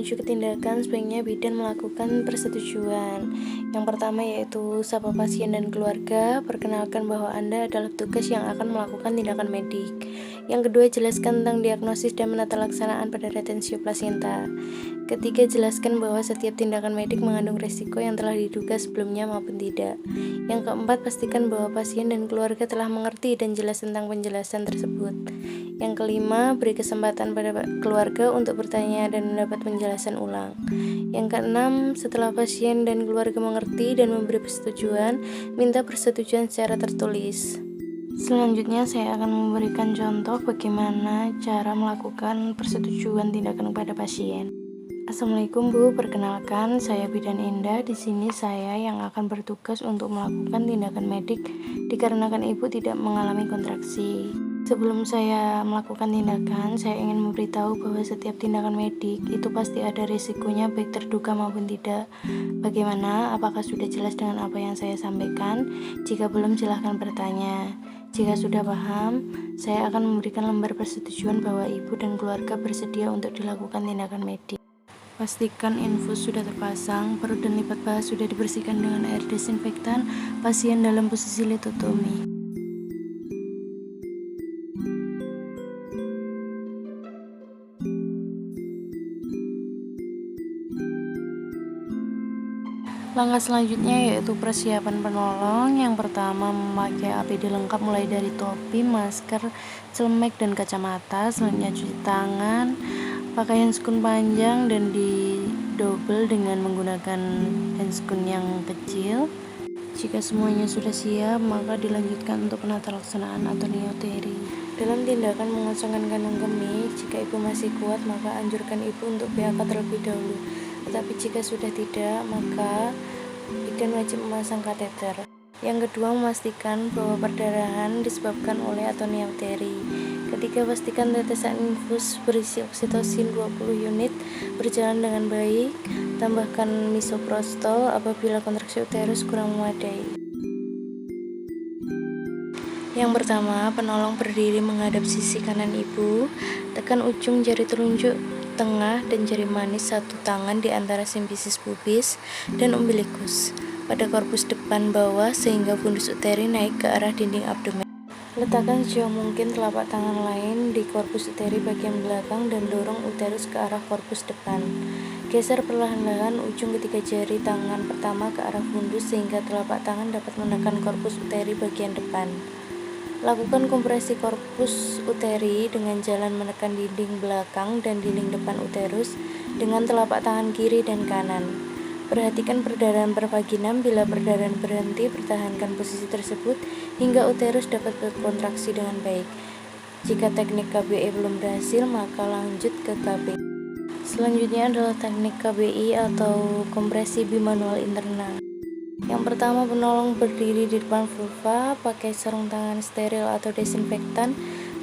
menuju ke tindakan, sebaiknya bidan melakukan persetujuan. Yang pertama yaitu sapa pasien dan keluarga, perkenalkan bahwa Anda adalah petugas yang akan melakukan tindakan medik. Yang kedua, jelaskan tentang diagnosis dan menata laksanaan pada retensio plasenta. Ketiga, jelaskan bahwa setiap tindakan medik mengandung risiko yang telah diduga sebelumnya maupun tidak. Yang keempat, pastikan bahwa pasien dan keluarga telah mengerti dan jelas tentang penjelasan tersebut. Yang kelima, beri kesempatan pada keluarga untuk bertanya dan mendapat penjelasan ulang. Yang keenam, setelah pasien dan keluarga mengerti dan memberi persetujuan, minta persetujuan secara tertulis. Selanjutnya, saya akan memberikan contoh bagaimana cara melakukan persetujuan tindakan kepada pasien. Assalamualaikum Bu, perkenalkan saya Bidan Indah. Di sini saya yang akan bertugas untuk melakukan tindakan medik dikarenakan Ibu tidak mengalami kontraksi. Sebelum saya melakukan tindakan, saya ingin memberitahu bahwa setiap tindakan medik itu pasti ada risikonya baik terduga maupun tidak. Bagaimana? Apakah sudah jelas dengan apa yang saya sampaikan? Jika belum, silahkan bertanya. Jika sudah paham, saya akan memberikan lembar persetujuan bahwa Ibu dan keluarga bersedia untuk dilakukan tindakan medik. Pastikan infus sudah terpasang, perut dan lipat paha sudah dibersihkan dengan air desinfektan, pasien dalam posisi litotomi. Langkah selanjutnya yaitu persiapan penolong. Yang pertama, memakai APD lengkap mulai dari topi, masker, celemek, dan kacamata. Selanjutnya cuci tangan, pakai handskun panjang dan didobel dengan menggunakan handskun yang kecil. Jika semuanya sudah siap, maka dilanjutkan untuk penata laksanaan atau nioteri. Dalam tindakan mengosongkan kandung kemih, jika Ibu masih kuat, maka anjurkan Ibu untuk PAK terlebih dahulu. Tetapi jika sudah tidak, maka bidan wajib memasang kateter. Yang kedua, memastikan bahwa perdarahan disebabkan oleh atonioteri. Ketiga, pastikan tetesan infus berisi oksitosin 20 unit berjalan dengan baik. Tambahkan misoprostol apabila kontraksi uterus kurang memadai. Yang pertama, penolong berdiri menghadap sisi kanan Ibu. Tekan ujung jari telunjuk tengah dan jari manis satu tangan di antara simfisis pubis dan umbilikus pada korpus depan bawah sehingga fundus uteri naik ke arah dinding abdomen. Letakkan sejauh mungkin telapak tangan lain di korpus uteri bagian belakang dan dorong uterus ke arah korpus depan. Geser perlahan-lahan ujung ketiga jari tangan pertama ke arah fundus sehingga telapak tangan dapat menekan korpus uteri bagian depan. Lakukan kompresi korpus uteri dengan jalan menekan dinding belakang dan dinding depan uterus dengan telapak tangan kiri dan kanan. Perhatikan perdarahan per vaginam. Bila perdarahan berhenti, pertahankan posisi tersebut hingga uterus dapat berkontraksi dengan baik. Jika teknik KBE belum berhasil, maka lanjut ke KB. Selanjutnya adalah teknik KBI atau kompresi bimanual internal. Yang pertama, penolong berdiri di depan vulva, pakai sarung tangan steril atau desinfektan,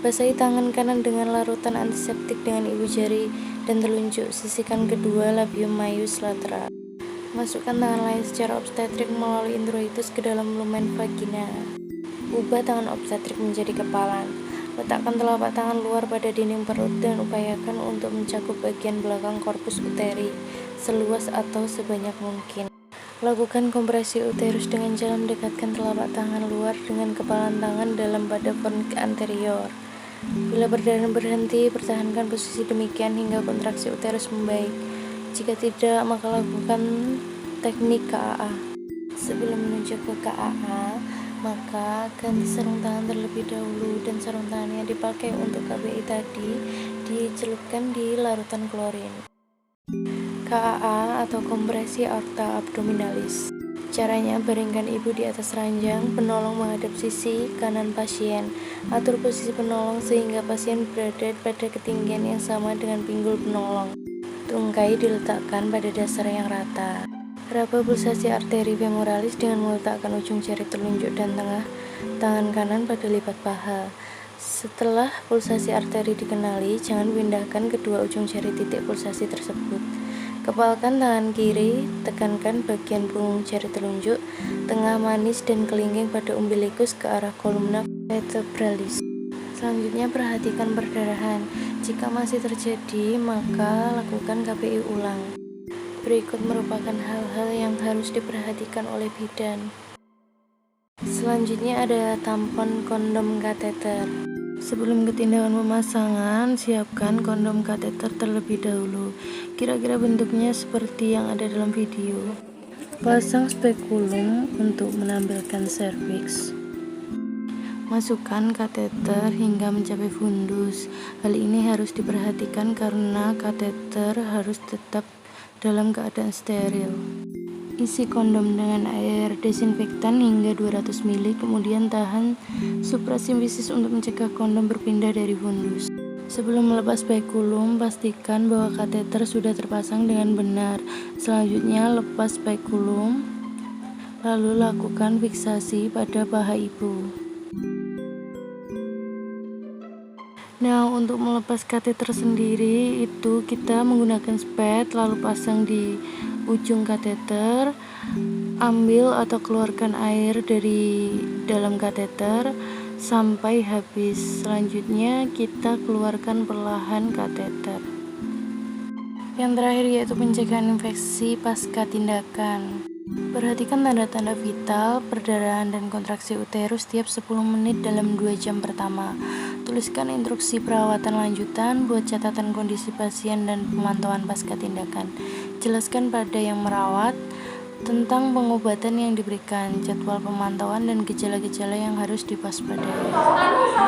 basahi tangan kanan dengan larutan antiseptik dengan ibu jari dan telunjuk, sisihkan kedua labium maius lateral. Masukkan tangan lain secara obstetrik melalui introitus ke dalam lumen vagina. Ubah tangan obstetrik menjadi kepalan. Letakkan telapak tangan luar pada dinding perut dan upayakan untuk mencakup bagian belakang korpus uteri seluas atau sebanyak mungkin. Lakukan kompresi uterus dengan cara mendekatkan telapak tangan luar dengan kepalan tangan dalam pada fornix anterior. Bila perdarahan berhenti, pertahankan posisi demikian hingga kontraksi uterus membaik. Jika tidak, maka lakukan teknik KAA. Sebelum menuju ke KAA, maka ganti sarung tangan terlebih dahulu dan sarung tangan yang dipakai untuk KBI tadi dicelupkan di larutan klorin. KAA atau kompresi aorta abdominalis. Caranya, baringkan Ibu di atas ranjang, penolong menghadap sisi kanan pasien. Atur posisi penolong sehingga pasien berada pada ketinggian yang sama dengan pinggul penolong. Tungkai diletakkan pada dasar yang rata. Raba pulsasi arteri femoralis dengan meletakkan ujung jari telunjuk dan tengah tangan kanan pada lipat paha. Setelah pulsasi arteri dikenali, jangan pindahkan kedua ujung jari titik pulsasi tersebut. Kepalkan tangan kiri, tekankan bagian punggung jari telunjuk, tengah manis dan kelingking pada umbilikus ke arah kolumna vertebralis. Selanjutnya, perhatikan perdarahan. Jika masih terjadi, maka lakukan KBI ulang. Berikut merupakan hal-hal yang harus diperhatikan oleh bidan. Selanjutnya ada tampon kondom kateter. Sebelum ke tindakan pemasangan, siapkan kondom kateter terlebih dahulu. Kira-kira bentuknya seperti yang ada dalam video. Pasang spekulum untuk menampilkan serviks. Masukkan kateter hingga mencapai fundus. Hal ini harus diperhatikan karena kateter harus tetap dalam keadaan steril. Isi kondom dengan air desinfektan hingga 200 ml, kemudian tahan suprasimbisis untuk mencegah kondom berpindah dari fundus. Sebelum melepas spekulum, pastikan bahwa kateter sudah terpasang dengan benar. Selanjutnya, lepas spekulum, lalu lakukan fiksasi pada paha ibu. Nah, untuk melepas kateter sendiri itu kita menggunakan spet, lalu pasang di ujung kateter, ambil atau keluarkan air dari dalam kateter sampai habis. Selanjutnya kita keluarkan perlahan kateter. Yang terakhir yaitu pencegahan infeksi pasca tindakan. Perhatikan tanda-tanda vital, perdarahan dan kontraksi uterus setiap 10 menit dalam 2 jam pertama. Tuliskan instruksi perawatan lanjutan, buat catatan kondisi pasien dan pemantauan pasca tindakan. Jelaskan pada yang merawat tentang pengobatan yang diberikan, jadwal pemantauan, dan gejala-gejala yang harus diwaspadai.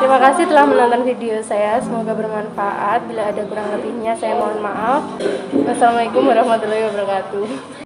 Terima kasih telah menonton video saya, semoga bermanfaat. Bila ada kurang lebihnya saya mohon maaf. Wassalamualaikum warahmatullahi wabarakatuh.